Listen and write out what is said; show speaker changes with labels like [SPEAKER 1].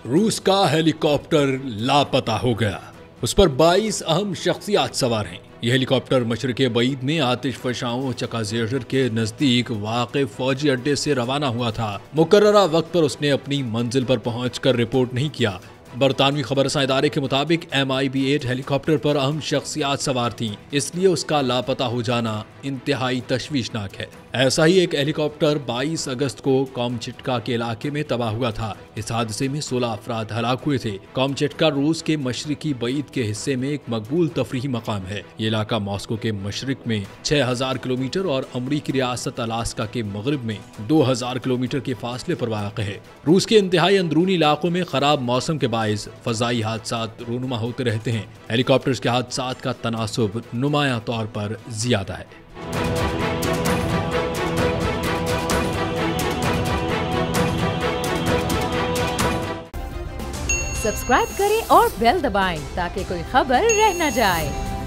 [SPEAKER 1] रूस का हेलीकॉप्टर लापता हो गया। उस पर 22 अहम शख्सियात सवार हैं। यह हेलीकॉप्टर मशरिक़ बईद में आतिश फशाओं चकाजेहर के नजदीक वाक़े फौजी अड्डे से रवाना हुआ था। मुकर्ररा वक्त पर उसने अपनी मंजिल पर पहुंचकर रिपोर्ट नहीं किया। बरतानवी खबरसां इदारे के मुताबिक MiB-8 हेलीकॉप्टर पर अहम शख्सियात सवार थीं, इसलिए उसका लापता हो जाना इंतहाई तशवीशनाक है। ऐसा ही एक हेलीकॉप्टर 22 अगस्त को कॉमचेटका के इलाके में तबाह हुआ था। इस हादसे में 16 अफराद हलाक हुए थे। कॉमचेटका रूस के मशरिकी बईद के हिस्से में एक मकबूल तफरीही मकाम है। ये इलाका मॉस्को के मशरिक में 6000 किलोमीटर और अमरीकी रियासत अलास्का के मगरब में 2000 किलोमीटर के फासले पर वाक़ है। रूस के इंतहाई अंदरूनी इलाकों में खराब मौसम के बायस फजाई हादसात रूनुमा होते रहते हैं। हेलीकॉप्टर्स के हादसात का तनासुब नुमाया तौर पर ज्यादा है।
[SPEAKER 2] सब्सक्राइब करें और बेल दबाएं ताकि कोई खबर रह न जाए।